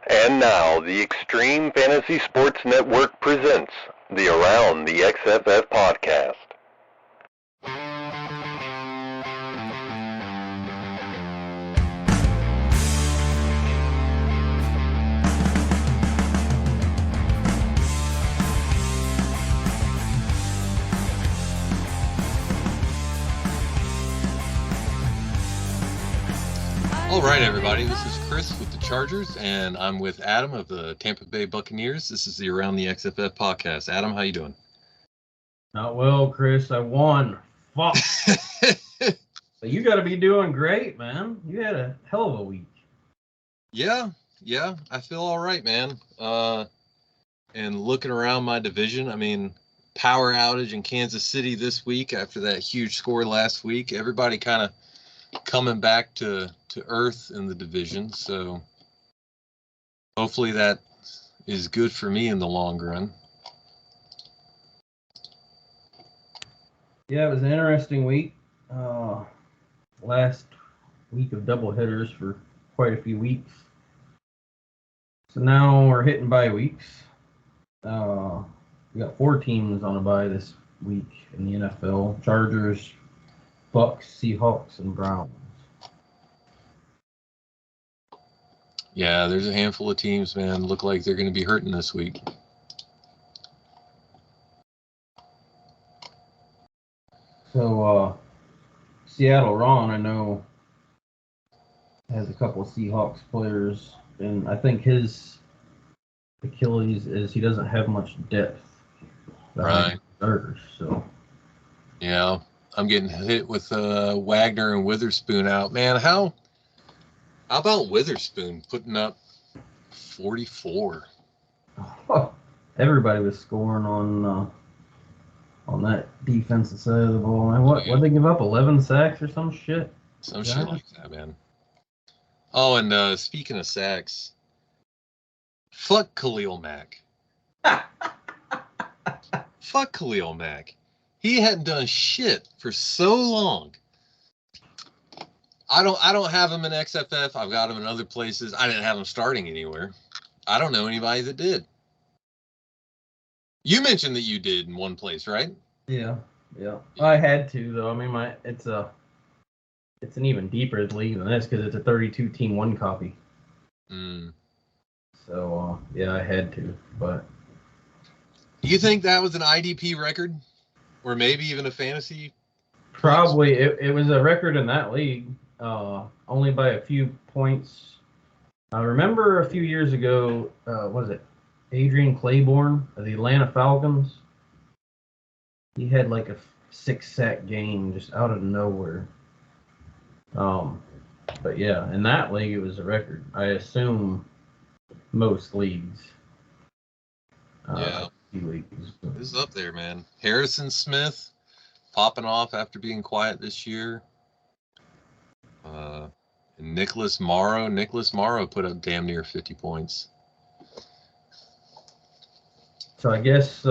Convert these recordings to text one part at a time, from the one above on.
And now, the Extreme Fantasy Sports Network presents the Around the XFF podcast. All right, everybody. This is Chris with the Chargers, and I'm with Adam of the Tampa Bay Buccaneers. This is the Around the XFF podcast. Adam, how you doing? Not well, Chris. I won. Fuck. But you got to be doing great, man. You had a hell of a week. Yeah. I feel all right, man. And looking around my division, I mean, power outage in Kansas City this week after that huge score last week. Everybody kind of coming back to earth in the division, so hopefully that is good for me in the long run. Yeah, it was an interesting week. Last week of doubleheaders for quite a few weeks. So now we're hitting bye weeks. We got 4 teams on a bye this week in the NFL: Chargers, Bucks, Seahawks, and Browns. Yeah, there's a handful of teams, man, look like they're going to be hurting this week. So, Seattle Ron, I know, has a couple of Seahawks players, and I think his Achilles is he doesn't have much depth. Right. Starters, so. Yeah, I'm getting hit with Wagner and Witherspoon out. Man, how about Witherspoon putting up 44? Everybody was scoring on that defensive side of the ball. And what they give up? 11 sacks or some shit? Some shit like that, man. Oh, and speaking of sacks, fuck Khalil Mack. Fuck Khalil Mack. He hadn't done shit for so long. I don't have him in XFF. I've got him in other places. I didn't have him starting anywhere. I don't know anybody that did. You mentioned that you did in one place, right? Yeah. I had to though. I mean, it's an even deeper league than this because it's a 32-team one copy. So yeah, I had to. But you think that was an IDP record, or maybe even a fantasy? Probably it was a record in that league. Only by a few points. I remember a few years ago, was it Adrian Claiborne of the Atlanta Falcons? He had like a 6-sack game just out of nowhere. But yeah, in that league it was a record. I assume most leagues. Yeah, leagues. This is up there, man. Harrison Smith popping off after being quiet this year. Nicholas Morrow put up damn near 50 points. So I guess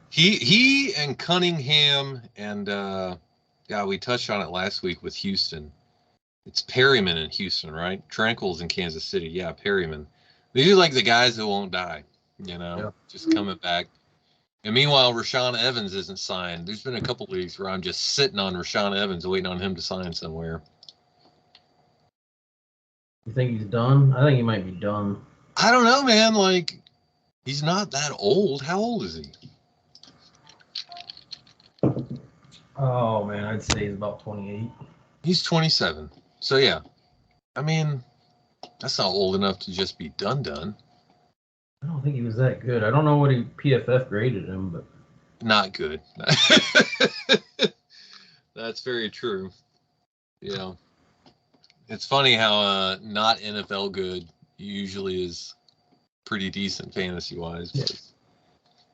he and Cunningham and we touched on it last week with Houston. It's Perryman in Houston, right? Tranquil's in Kansas City. Yeah, Perryman. These are like the guys who won't die, just coming back. And meanwhile, Rashaan Evans isn't signed. There's been a couple leagues where I'm just sitting on Rashaan Evans waiting on him to sign somewhere. You think he's done? I think he might be done. I don't know, man. Like, he's not that old. How old is he? Oh, man, I'd say he's about 28. He's 27. So, yeah. I mean, that's not old enough to just be done. I don't think he was that good. I don't know what he PFF graded him, but... Not good. That's very true. Yeah. It's funny how not NFL good usually is pretty decent fantasy-wise. But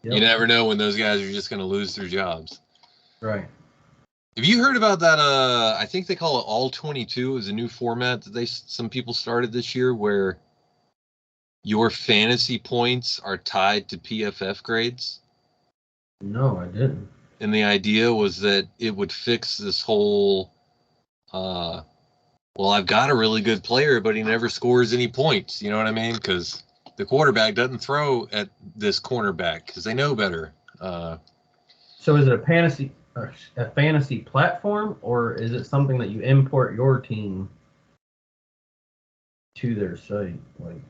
You never know when those guys are just going to lose their jobs. Right. Have you heard about that? I think they call it All 22. Is a new format that some people started this year where your fantasy points are tied to PFF grades. No, I didn't. And the idea was that it would fix this whole well, I've got a really good player, but he never scores any points. You know what I mean? Because the quarterback doesn't throw at this cornerback because they know better. So is it a fantasy platform, or is it something that you import your team to their site? Like,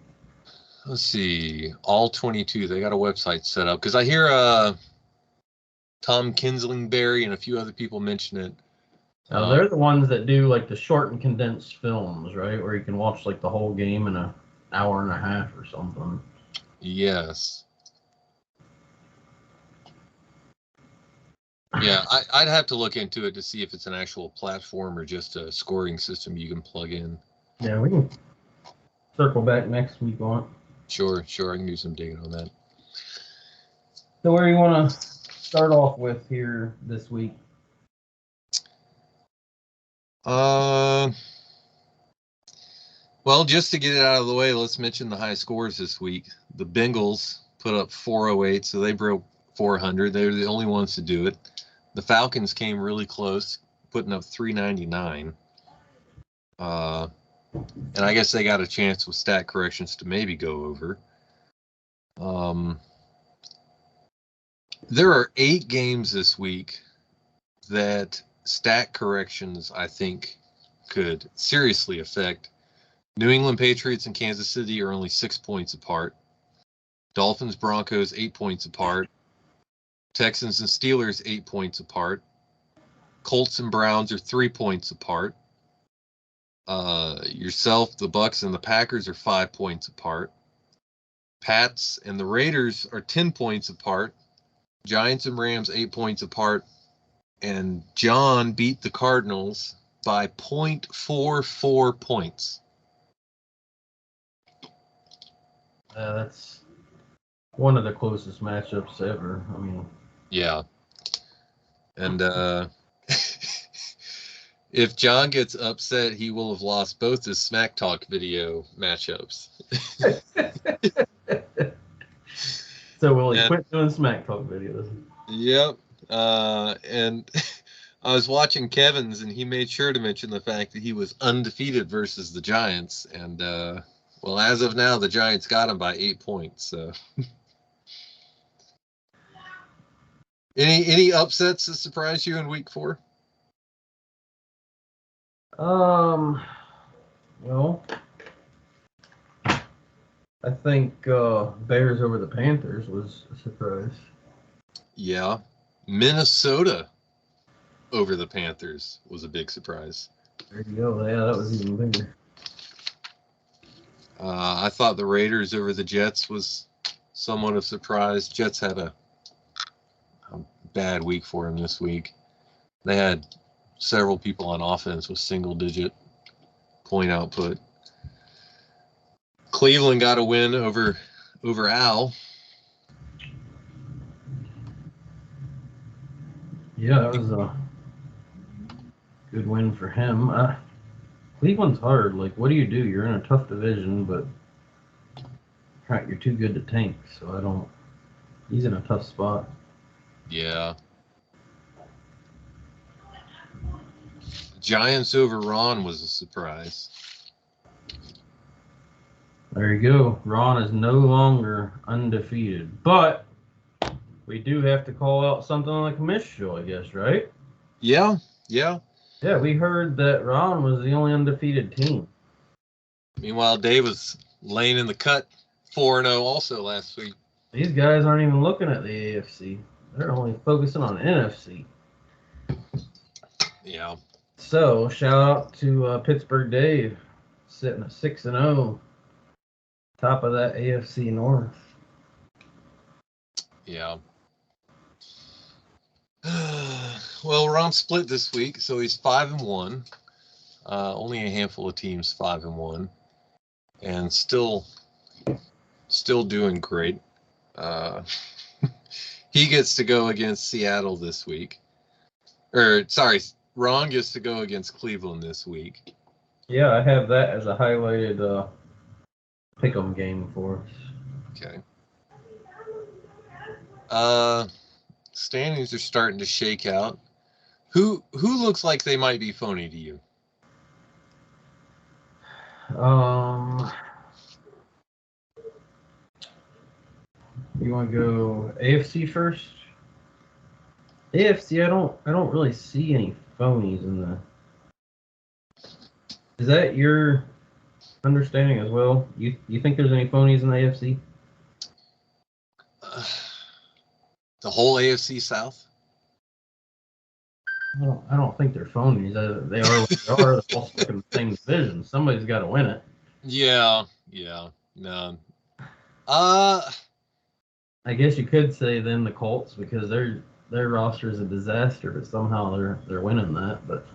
Let's see, all 22. They got a website set up because I hear Tom Kinslingberry and a few other people mention it. they're the ones that do like the short and condensed films, right? Where you can watch like the whole game in an hour and a half or something. Yes. Yeah, I'd have to look into it to see if it's an actual platform or just a scoring system you can plug in. Yeah, we can circle back next week on it. Sure. I can do some digging on that. So where do you want to start off with here this week? Well, just to get it out of the way, let's mention the high scores this week. The Bengals put up 408, so they broke 400. They were the only ones to do it. The Falcons came really close, putting up 399. And I guess they got a chance with stat corrections to maybe go over. There are 8 games this week that stat corrections, I think, could seriously affect. New England Patriots and Kansas City are only 6 points apart. Dolphins, Broncos, 8 points apart. Texans and Steelers, 8 points apart. Colts and Browns are 3 points apart. Yourself, the Bucks, and the Packers are 5 points apart. Pats and the Raiders are 10 points apart. Giants and Rams, 8 points apart. And John beat the Cardinals by 0.44 points. That's one of the closest matchups ever. I mean, yeah. And if John gets upset, he will have lost both his Smack Talk video matchups. So will he quit doing Smack Talk videos? Yep. And I was watching Kevin's, and he made sure to mention the fact that he was undefeated versus the Giants. And, well, as of now, the Giants got him by 8 points. So, any upsets that surprised you in week 4? Well, I think Bears over the Panthers was a surprise. Yeah. Minnesota over the Panthers was a big surprise. There you go. Yeah, that was even bigger. I thought the Raiders over the Jets was somewhat of a surprise. Jets had a bad week for them this week. They had several people on offense with single-digit point output. Cleveland got a win over Al. Yeah, that was a good win for him. Cleveland's hard. Like, what do? You're in a tough division, but you're too good to tank. So he's in a tough spot. Yeah. Giants over Ron was a surprise. There you go. Ron is no longer undefeated. But we do have to call out something on the commission show, I guess, right? Yeah. Yeah, we heard that Ron was the only undefeated team. Meanwhile, Dave was laying in the cut 4-0 also last week. These guys aren't even looking at the AFC. They're only focusing on NFC. Yeah. So, shout out to Pittsburgh Dave, sitting at 6-0, top of that AFC North. Yeah. Well, Ron split this week, so he's 5-1. Only a handful of teams 5-1, and still doing great. He gets to go against Seattle this week. Ron gets to go against Cleveland this week. Yeah, I have that as a highlighted pick'em game for us. Okay. Standings are starting to shake out. Who looks like they might be phony to you? You want to go AFC first? AFC, I don't really see any phonies in the. Is that your understanding as well? You think there's any phonies in the AFC? The whole AFC South? I don't think they're phonies. They are what they are. They're all stuck in the same division. Somebody's got to win it. Yeah, no. I guess you could say then the Colts because their roster is a disaster, but somehow they're winning that. But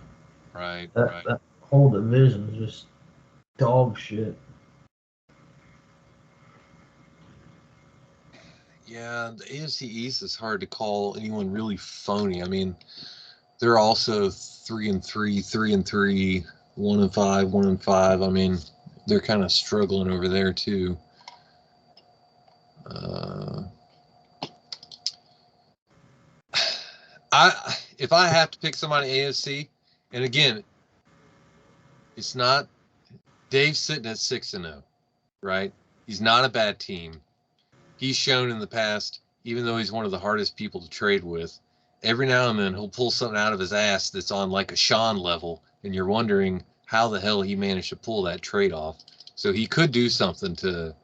right. that whole division is just dog shit. Yeah, the AFC East is hard to call anyone really phony. I mean, they're also 3-3, 3-3, 1-5, 1-5. I mean, they're kind of struggling over there too. If I have to pick somebody AFC, and again, it's not Dave's sitting at 6-0, right? He's not a bad team. He's shown in the past, even though he's one of the hardest people to trade with, every now and then he'll pull something out of his ass that's on like a Sean level, and you're wondering how the hell he managed to pull that trade off. So he could do something to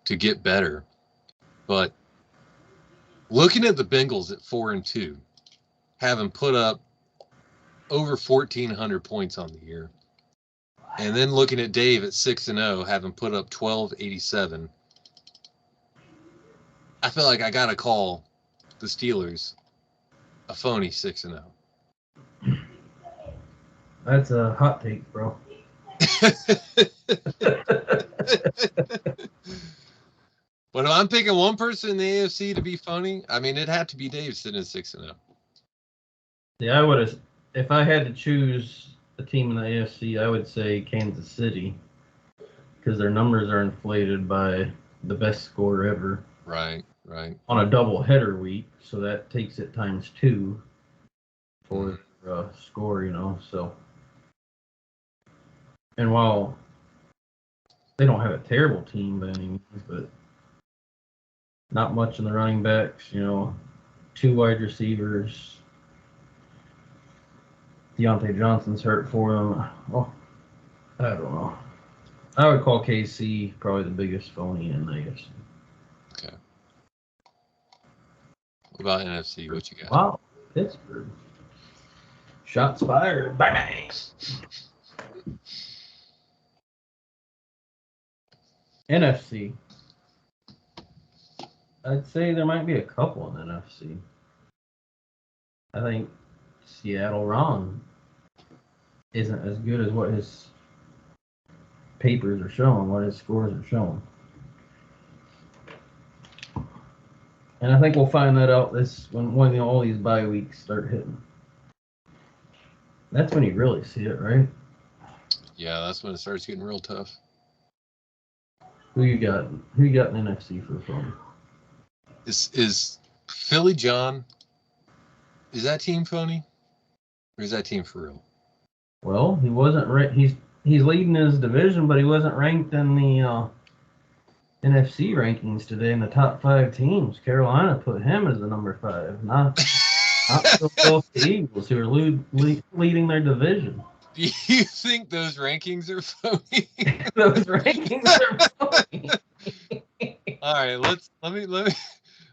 get better. But looking at the Bengals at 4-2, having put up over 1,400 points on the year, and then looking at Dave at 6-0, having put up 1,287, I feel like I gotta call the Steelers a phony 6-0. That's a hot take, bro. But if I'm picking one person in the AFC to be funny, I mean, it'd have to be Dave sitting at 6-0. Yeah, I would have. If I had to choose a team in the AFC, I would say Kansas City because their numbers are inflated by the best score ever. Right. On a double header week, so that takes it times 2 for score, so. And while they don't have a terrible team by any means, but not much in the running backs, 2 wide receivers. Deontay Johnson's hurt for them. Oh, I don't know. I would call KC probably the biggest phony in the AFC. Okay. What about NFC? What you got? Wow, Pittsburgh. Shots fired. Bang! NFC. I'd say there might be a couple in the NFC. I think Seattle Ron isn't as good as what his papers are showing, what his scores are showing. And I think we'll find that out when all these bye weeks start hitting. That's when you really see it, right? Yeah, that's when it starts getting real tough. Who you got? Who you got in NFC for phony? Is Philly John? Is that team phony, or is that team for real? Well, he wasn't right. He's leading his division, but he wasn't ranked in the NFC rankings today in the top 5 teams. Carolina put him as the number 5, not the Philadelphia Eagles, who are leading their division. Do you think those rankings are phony? Those rankings are phony. All right,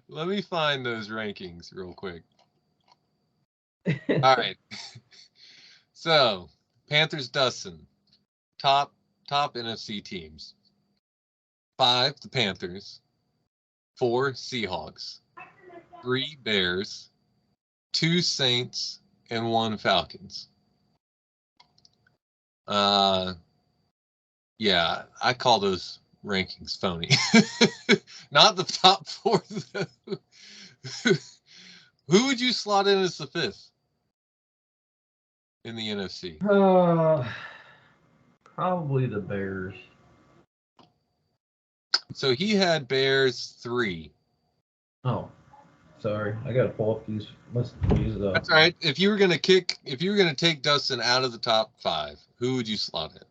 let me find those rankings real quick. All right. So, Panthers Dustin, top NFC teams. 5, the Panthers. 4, Seahawks. 3, Bears. 2, Saints, and 1, Falcons. Yeah, I call those rankings phony. Not the top 4, though. Who would you slot in as the 5th in the NFC? Probably the Bears. So he had Bears 3. Oh, sorry. I gotta pull up these. Let's use it up. That's all right. If you were gonna take Dustin out of the top 5, who would you slot in?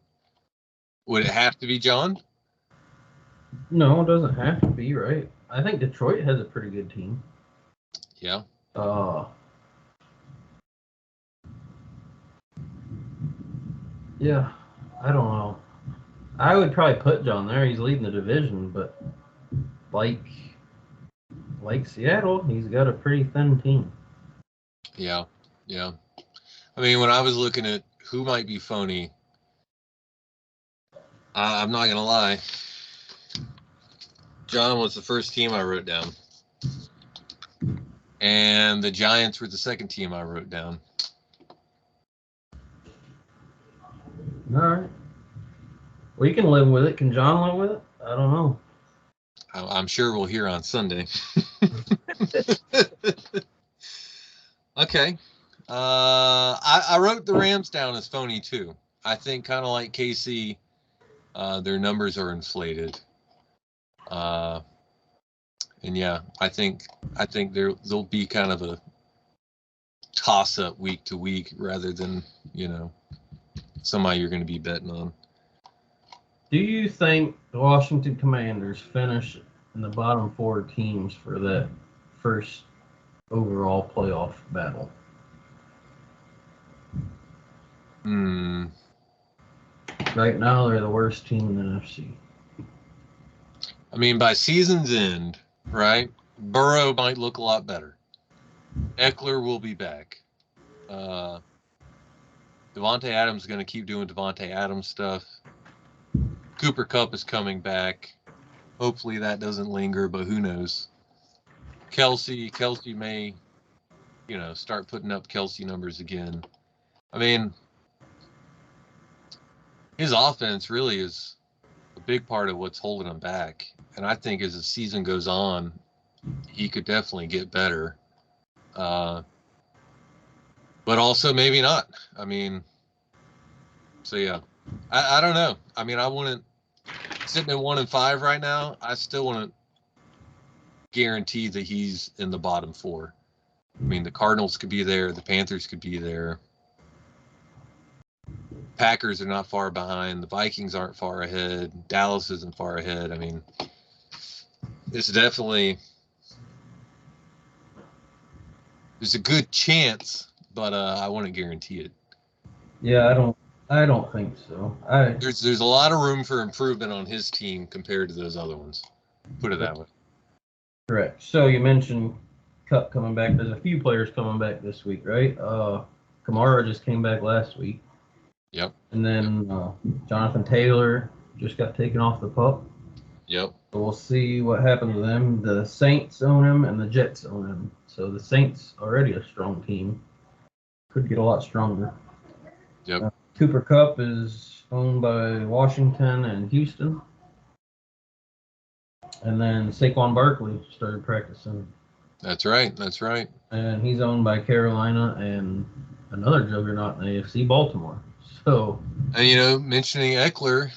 Would it have to be John? No, it doesn't have to be, right? I think Detroit has a pretty good team. Yeah. Yeah, I don't know. I would probably put John there. He's leading the division, but like Seattle, he's got a pretty thin team. Yeah. Yeah. I mean, when I was looking at who might be phony, I'm not going to lie. John was the first team I wrote down. And the Giants were the second team I wrote down. All right. We can live with it. Can John live with it? I don't know. I'm sure we'll hear on Sunday. Okay. I wrote the Rams down as phony too. I think kind of like KC, their numbers are inflated. And yeah, I think there'll be kind of a toss up week to week rather than, somebody you're going to be betting on. Do you think the Washington Commanders finish in the bottom 4 teams for that first overall playoff battle? Right now, they're the worst team in the NFC. I mean, by season's end, right? Burrow might look a lot better. Eckler will be back. Devontae Adams is going to keep doing Devontae Adams stuff. Cooper Kupp is coming back. Hopefully that doesn't linger, but who knows? Kelsey may, start putting up Kelsey numbers again. I mean, his offense really is a big part of what's holding him back. And I think as the season goes on, he could definitely get better. But also maybe not. I mean, so yeah, I don't know. I mean, I wouldn't, sitting at 1-5 right now, I still wouldn't guarantee that he's in the bottom 4. I mean, the Cardinals could be there. The Panthers could be there. Packers are not far behind. The Vikings aren't far ahead. Dallas isn't far ahead. I mean, it's definitely, there's a good chance, but I wouldn't guarantee it. Yeah, I don't think so. There's a lot of room for improvement on his team compared to those other ones. Put it that way. Correct. So you mentioned Kupp coming back. There's a few players coming back this week, right? Kamara just came back last week. Yep. And then Jonathan Taylor just got taken off the pup. Yep. So we'll see what happens with them. The Saints own him and the Jets own him. So the Saints already a strong team. Could get a lot stronger. Yep. Cooper Kupp is owned by Washington and Houston. And then Saquon Barkley started practicing. That's right. And he's owned by Carolina and another juggernaut in the AFC, Baltimore. So. And, mentioning Eckler,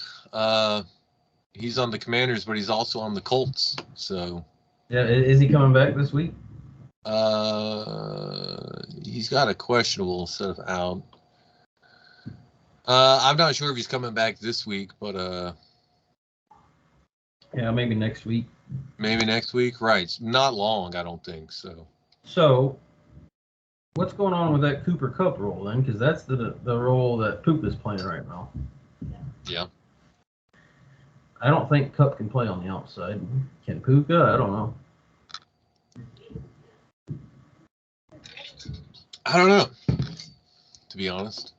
he's on the Commanders, but he's also on the Colts. So. Yeah, is he coming back this week? He's got a questionable stuff out. I'm not sure if he's coming back this week, but yeah, maybe next week. Maybe next week, right? It's not long, I don't think so. So, what's going on with that Cooper Kupp role then? Because that's the role that Poop is playing right now. Yeah. I don't think Kupp can play on the outside. Can Puka? I don't know. I don't know, to be honest.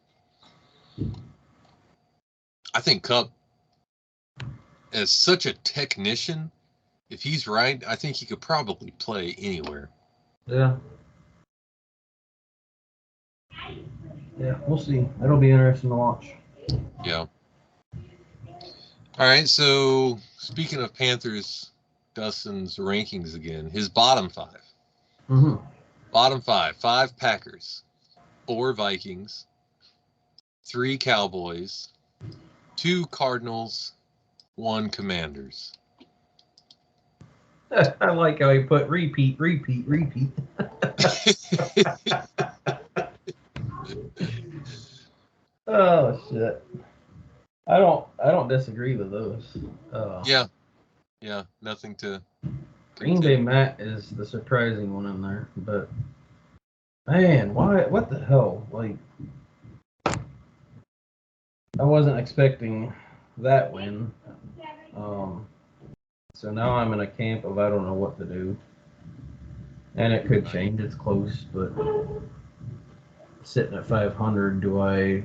I think Kupp, as such a technician, if he's right, I think he could probably play anywhere. Yeah. Yeah, we'll see. That'll be interesting to watch. Yeah. All right, so speaking of Panthers, Dustin's rankings again. His bottom 5. Mm-hmm. Bottom 5. 5 Packers, 4 Vikings, 3 Cowboys, 2 Cardinals, 1 Commanders. I like how he put repeat. Oh, shit. I don't disagree with those. Yeah, yeah, nothing to Green contend. Bay Matt is the surprising one in there, but man, why? What the hell? Like, I wasn't expecting that win. Um, so now I'm in a camp of I don't know what to do, and it could change. It's close, but sitting at 500, do I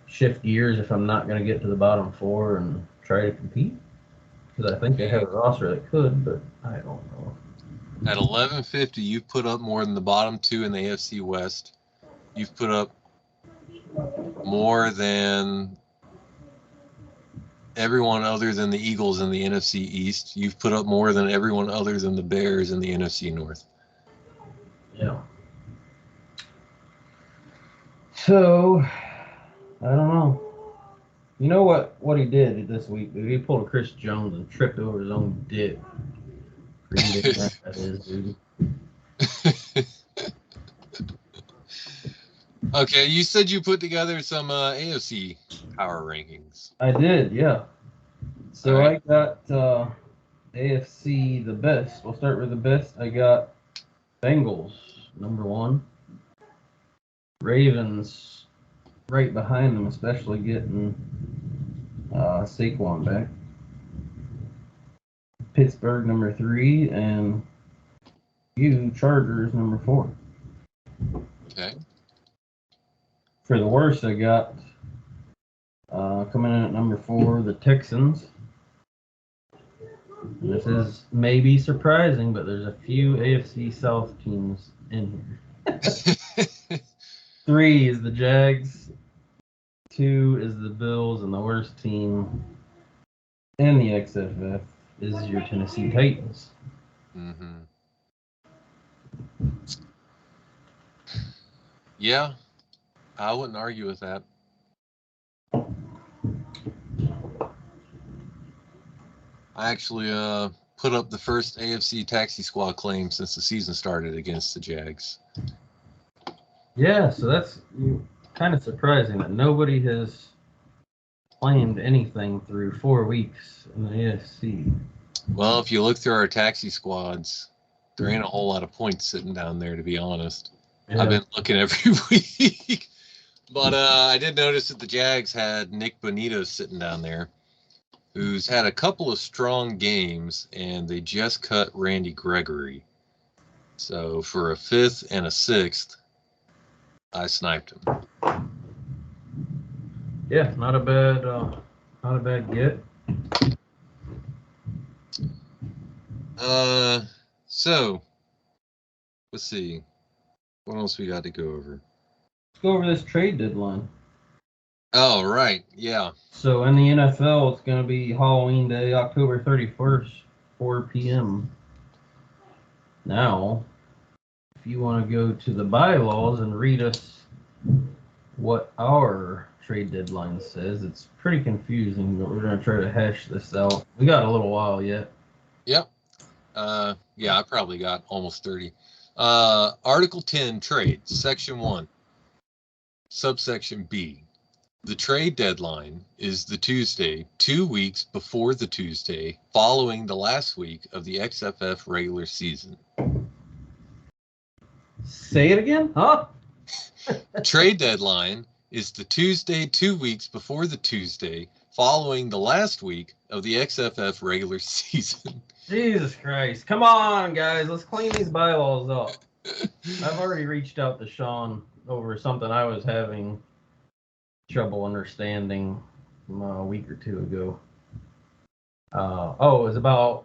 shift gears if I'm not going to get to the bottom four and try to compete? Because I think they have a roster that could, but I don't know. At 1150, you've put up more than the bottom two in the AFC West. You've put up more than everyone other than the Eagles in the NFC East. You've put up more than everyone other than the Bears in the NFC North. Yeah. So, I don't know. You know what he did this week? He pulled a Chris Jones and tripped over his own dick. Green Bay Matt, that is, dude. Okay, you said you put together some AFC power rankings. I did, yeah. So All right. I got AFC the best. We'll start with the best. I got Bengals number one. Ravens right behind them, especially getting Saquon back. Pittsburgh number three, and you Chargers number four. Okay. For the worst, I got coming in at number four, the Texans. And this is maybe surprising, but there's a few AFC South teams in here. 3 is the Jags, 2 is the Bills, and the worst team in the XFF is your Tennessee Titans. Mm-hmm. Yeah, I wouldn't argue with that. I actually put up the first AFC taxi squad claim since the season started against the Jags. Yeah, so that's kind of surprising that nobody has claimed anything through 4 weeks in the AFC. Well, if you look through our taxi squads, there ain't a whole lot of points sitting down there, to be honest. Yeah. I've been looking every week. But I did notice that the Jags had Nick Bonito sitting down there, who's had a couple of strong games, and they just cut Randy Gregory. So for a 5th and a 6th, I sniped him. Yeah, not a bad get. So let's see. What else we got to go over? Let's go over this trade deadline. Oh, right. Yeah. So in the NFL, it's going to be Halloween Day, October 31st, 4 p.m. Now, if you want to go to the bylaws and read us what our trade deadline says, it's pretty confusing, but we're going to try to hash this out. We got a little while yet. Yep. Yeah, I probably got almost 30. Article 10, trades, Section 1, subsection B. The trade deadline is the Tuesday, 2 weeks before the Tuesday following the last week of the XFF regular season. Say it again? Huh? Trade deadline is the Tuesday, 2 weeks before the Tuesday following the last week of the XFF regular season. Jesus Christ. Come on, guys. Let's clean these bylaws up. I've already reached out to Sean over something I was having trouble understanding a week or two ago. It was about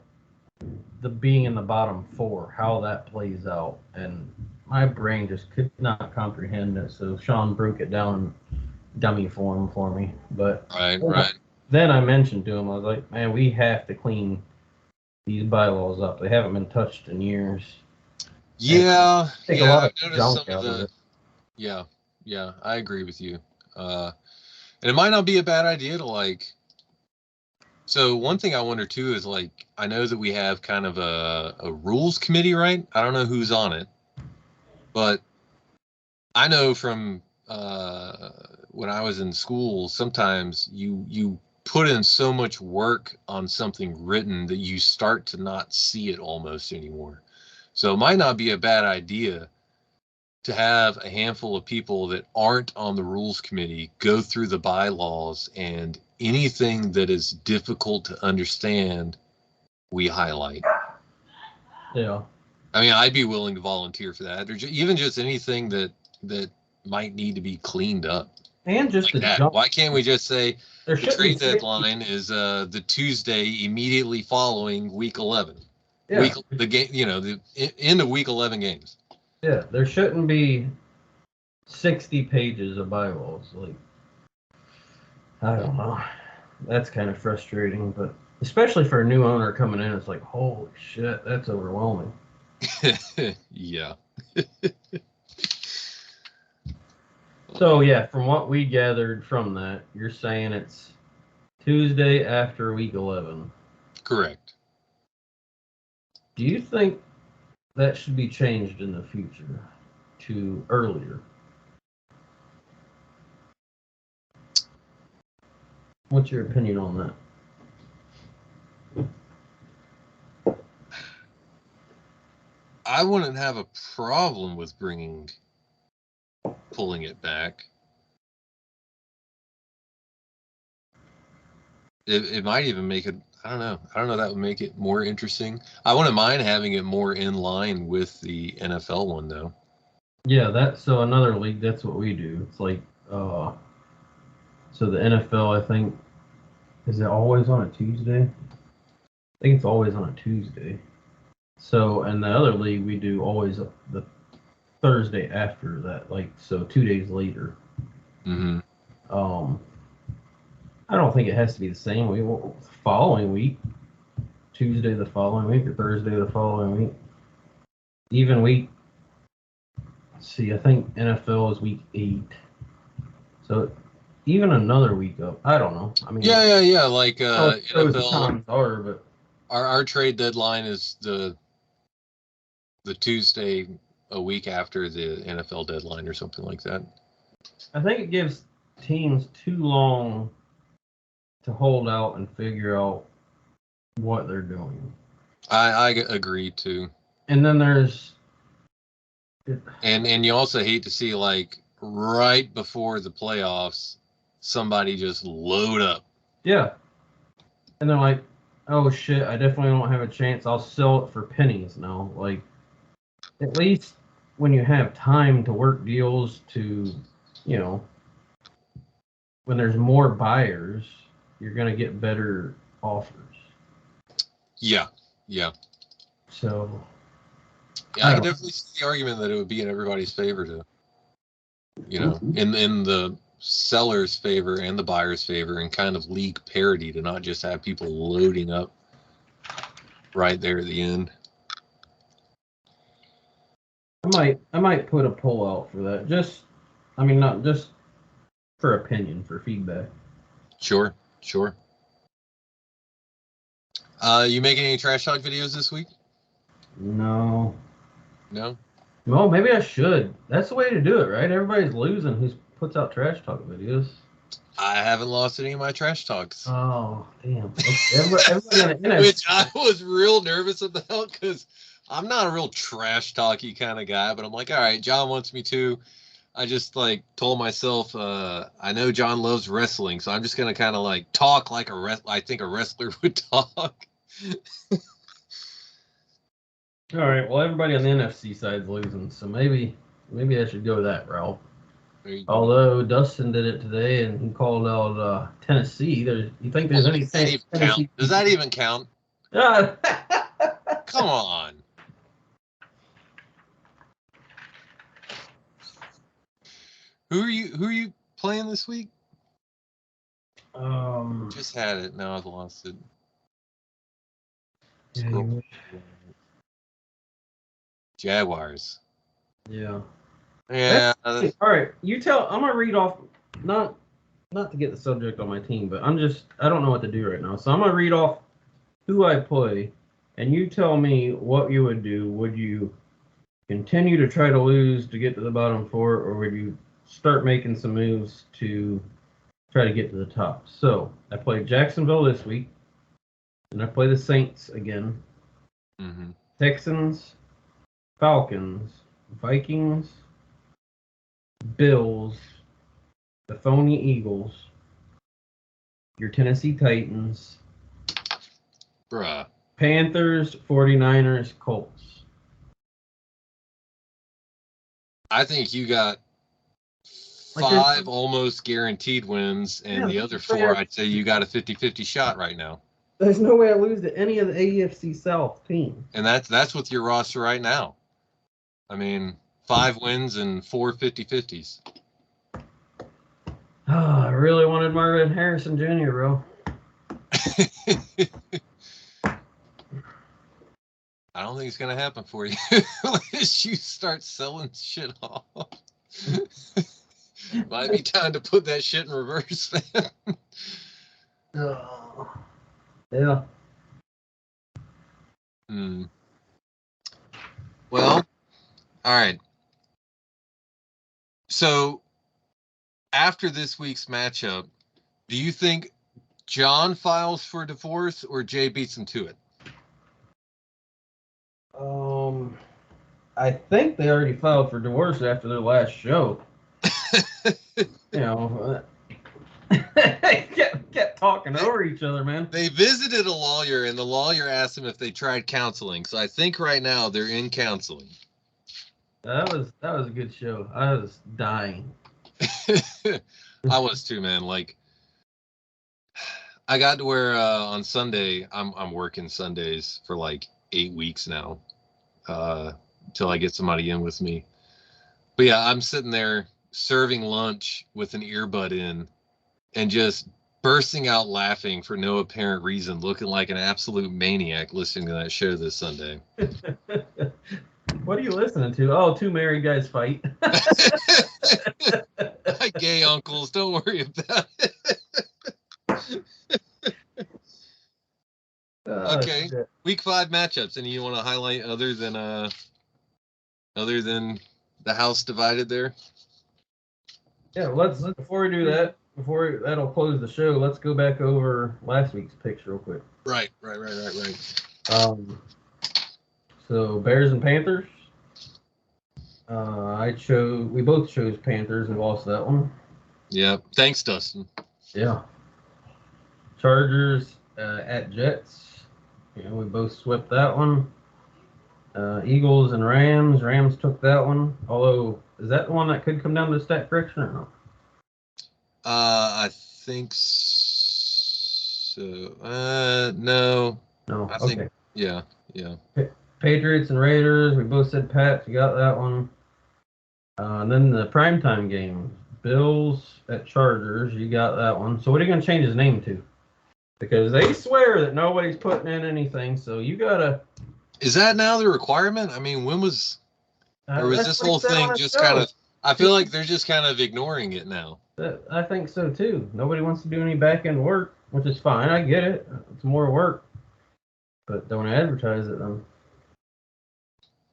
the being in the bottom four, how that plays out. And my brain just could not comprehend it. So Sean broke it down in dummy form for me. But Right. Then I mentioned to him, I was like, man, we have to clean these bylaws up. They haven't been touched in years. Yeah, Take yeah, a lot I've of noticed junk some of out of the. it. Yeah, I agree with you. And it might not be a bad idea to like. So one thing I wonder too is like I know that we have kind of a rules committee, right? I don't know who's on it, but I know from when I was in school, sometimes you put in so much work on something written that you start to not see it almost anymore. So it might not be a bad idea to have a handful of people that aren't on the rules committee go through the bylaws, and anything that is difficult to understand, we highlight. Yeah. I mean, I'd be willing to volunteer for that, or even just anything that might need to be cleaned up. And just Like the that. jump. Why can't we just say There the should be trade deadline is the Tuesday immediately following week 11? Yeah. The game, the end of week 11 games. Yeah, there shouldn't be 60 pages of bylaws. Like, I don't know. That's kind of frustrating, but especially for a new owner coming in, it's like, holy shit, that's overwhelming. Yeah. So, yeah, from what we gathered from that, you're saying it's Tuesday after week 11. Correct. Do you think that should be changed in the future to earlier? What's your opinion on that? I wouldn't have a problem with pulling it back. It might even make it, I don't know. That would make it more interesting. I wouldn't mind having it more in line with the NFL one, though. Yeah, so another league, that's what we do. It's like, so the NFL, I think, is it always on a Tuesday? I think it's always on a Tuesday. So, in the other league, we do always the Thursday after that, like, so 2 days later. Mm-hmm. I don't think it has to be the same week. Following week, Tuesday the following week, or Thursday the following week. Even week. See, I think NFL is week 8. So even another week up. I don't know. I mean, yeah. Like NFL times are, but our trade deadline is the Tuesday a week after the NFL deadline or something like that. I think it gives teams too long to hold out and figure out what they're doing. I agree too. And then there's and you also hate to see, like, right before the playoffs, somebody just load up. Yeah. And they're like, oh shit, I definitely don't have a chance. I'll sell it for pennies now. Like, at least when you have time to work deals to, when there's more buyers, you're going to get better offers. Yeah. So. Yeah, I can definitely see the argument that it would be in everybody's favor to, in the seller's favor and the buyer's favor, and kind of league parity, to not just have people loading up right there at the end. I might put a poll out for that. Not just for opinion, for feedback. Sure. You making any trash talk videos this week? No. No? Well, maybe I should. That's the way to do it, right? Everybody's losing who puts out trash talk videos. I haven't lost any of my trash talks. Oh, damn. Okay. Everybody Which I was real nervous about, because I'm not a real trash talky kind of guy, but I'm like, all right, John wants me to. I just, like, told myself, I know John loves wrestling, so I'm just going to kind of, like, talk like I think a wrestler would talk. All right. Well, everybody on the NFC side is losing, so maybe I should go that route. Although Dustin did it today and he called out Tennessee. You think there's any chance? Does that even count? Come on. Who are you playing this week? Just had it. Now I've lost it. Jaguars. Yeah. Yeah. All right. I'm gonna read off, not to get the subject on my team, but I don't know what to do right now. So I'm gonna read off who I play, and you tell me what you would do. Would you continue to try to lose to get to the bottom 4, or would you start making some moves to try to get to the top. So I played Jacksonville this week, and I play the Saints again. Mm-hmm. Texans, Falcons, Vikings, Bills, the phony Eagles, your Tennessee Titans, Bruh. Panthers, 49ers, Colts. I think you got Like, 5 almost guaranteed wins, and Yeah, the other that's 4, fair. I'd say you got a 50-50 shot right now. There's no way I lose to any of the AFC South teams. And that's with your roster right now. I mean, 5 wins and 4 50-50s. I really wanted Marvin Harrison Jr., bro. I don't think it's gonna happen for you unless you start selling shit off. Might be time to put that shit in reverse, man. Yeah. Well, all right. So after this week's matchup, do you think John files for divorce or Jay beats him to it? I think they already filed for divorce after their last show. You know, kept talking over each other, man. They visited a lawyer, and the lawyer asked them if they tried counseling. So I think right now they're in counseling. That was a good show. I was dying. I was too, man. Like, I got to where on Sunday I'm working Sundays for like 8 weeks now, till I get somebody in with me. But yeah, I'm sitting there serving lunch with an earbud in, and just bursting out laughing for no apparent reason, looking like an absolute maniac listening to that show this Sunday. What are you listening to? Oh, 2 married guys fight. Gay uncles, don't worry about it. Okay. Shit. Week 5 matchups. Any you want to highlight other than the house divided there? Yeah, let's before we do that, that'll close the show. Let's go back over last week's picks real quick. Right. So Bears and Panthers. We both chose Panthers and lost that one. Yeah. Thanks, Dustin. Yeah. Chargers at Jets. We both swept that one. Eagles and Rams. Rams took that one. Although, is that the one that could come down to stat correction or not? I think so. No. No. I Okay. think, yeah. Patriots and Raiders. We both said Pats. You got that one. And then the primetime game. Bills at Chargers. You got that one. So what are you going to change his name to? Because they swear that nobody's putting in anything. So you got to... Is that now the requirement? I mean, when was... Or was this whole thing just kind of... I feel like they're just kind of ignoring it now. I think so, too. Nobody wants to do any back-end work, which is fine. I get it. It's more work. But don't advertise it, then.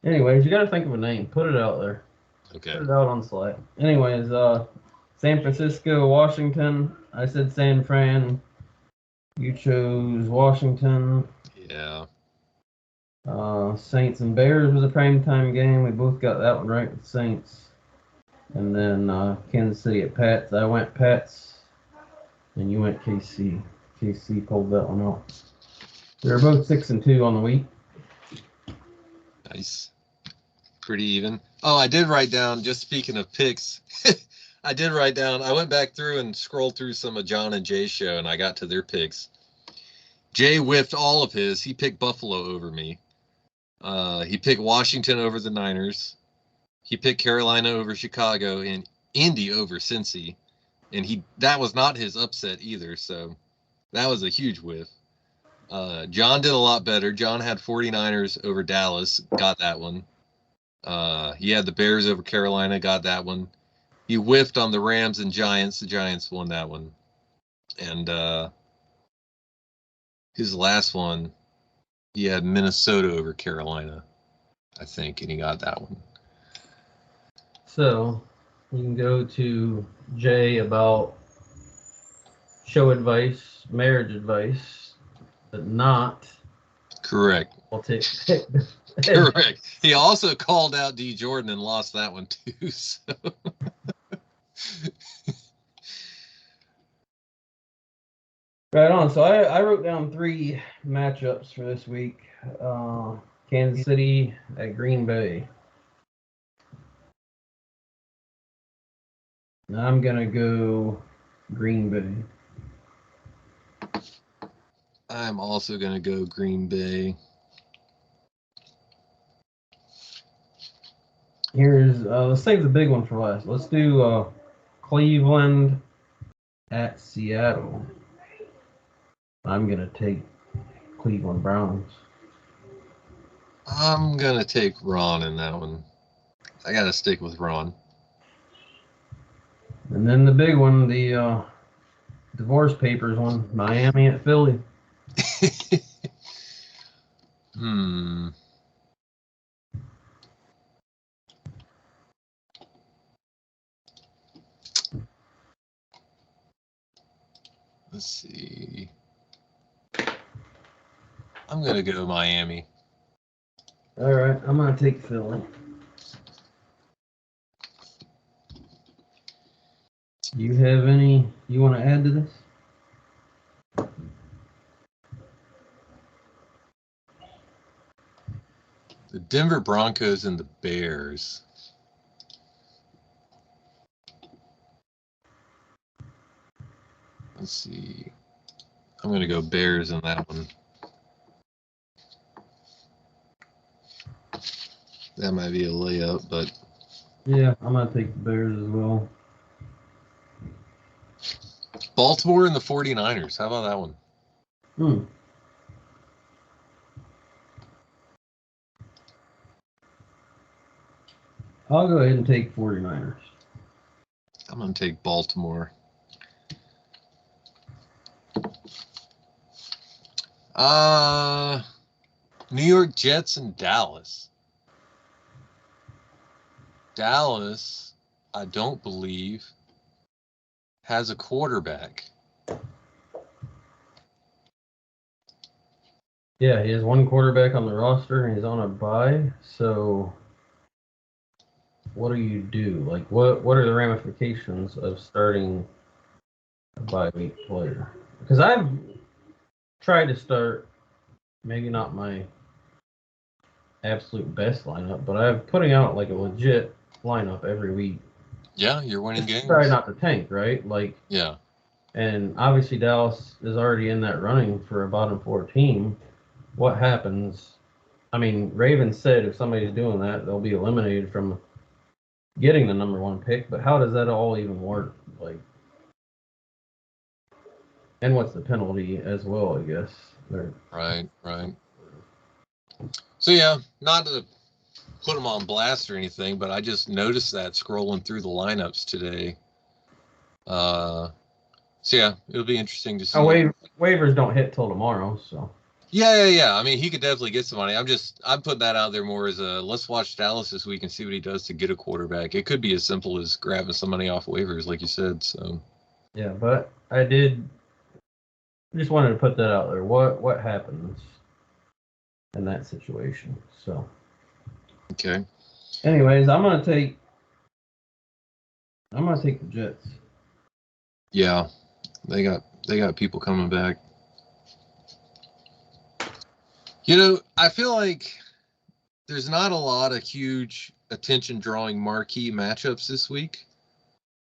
Anyways, you got to think of a name. Put it out there. Okay. Put it out on Slack. Anyways, San Francisco, Washington. I said San Fran. You chose Washington. Yeah. Saints and Bears was a primetime game. We both got that one right with Saints. And then Kansas City at Pats. I went Pats, and you went KC. KC pulled that one out. They're both 6-2 on the week. Nice. Pretty even. Oh, I did write down, just speaking of picks, I went back through and scrolled through some of John and Jay's show, and I got to their picks. Jay whiffed all of his. He picked Buffalo over me. He picked Washington over the Niners. He picked Carolina over Chicago and Indy over Cincy. And that was not his upset either, so that was a huge whiff. John did a lot better. John had 49ers over Dallas, got that one. He had the Bears over Carolina, got that one. He whiffed on the Rams and Giants. The Giants won that one. And his last one, he had Minnesota over Carolina, I think, and he got that one. So, You can go to Jay about show advice, marriage advice, but not. Correct. I'll take. Correct. He also called out D. Jordan and lost that one too. So. Right on. So I wrote down 3 matchups for this week. Kansas City at Green Bay. I'm gonna go Green Bay. I'm also going to go Green Bay. Here's let's save the big one for last. Let's do Cleveland at Seattle. I'm gonna take Cleveland Browns. I'm going to take Ron in that one. I got to stick with Ron. And then the big one, the divorce papers one, Miami at Philly. Let's see. I'm going to go Miami. All right, I'm going to take Philly. Do you have any you want to add to this? The Denver Broncos and the Bears. Let's see. I'm going to go Bears in that one. That might be a layup, but... Yeah, I'm going to take the Bears as well. Baltimore and the 49ers. How about that one? I'll go ahead and take 49ers. I'm going to take Baltimore. New York Jets and Dallas. Dallas, I don't believe, has a quarterback. Yeah, he has one quarterback on the roster and he's on a bye. So what do you do? Like, what are the ramifications of starting a bye week player? Because I've tried to start, maybe not my absolute best lineup, but I'm putting out like a legit lineup every week. Yeah, you're winning games. Try not to tank, right? Like, yeah. And obviously Dallas is already in that running for a bottom 4 team. What happens? I mean, Ravens said if somebody's doing that, they'll be eliminated from getting the number 1 pick. But how does that all even work? Like, and what's the penalty as well? I guess. Right. So yeah, not to put them on blast or anything, but I just noticed that scrolling through the lineups today. So yeah, it'll be interesting to see. Waivers don't hit till tomorrow, so. Yeah. I mean, he could definitely get some money. I'm putting that out there more as a let's watch Dallas this week and see what he does to get a quarterback. It could be as simple as grabbing some money off waivers, like you said. So. Yeah, but I just wanted to put that out there. What happens in that situation? So. Okay. Anyways, I'm gonna take the Jets. Yeah, they got people coming back. You know, I feel like there's not a lot of huge attention-drawing marquee matchups this week.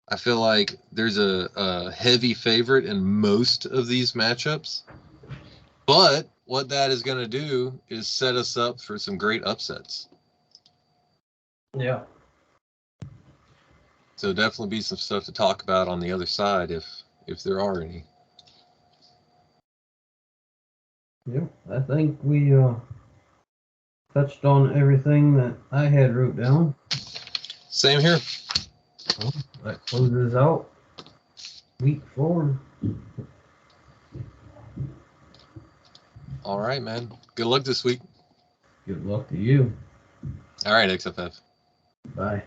I feel like there's a heavy favorite in most of these matchups. But what that is going to do is set us up for some great upsets. Yeah. So definitely be some stuff to talk about on the other side if there are any. Yeah, I think we touched on everything that I had wrote down. Same here. Well, that closes out week 4. All right, man. Good luck this week. Good luck to you. All right, XFF. Bye.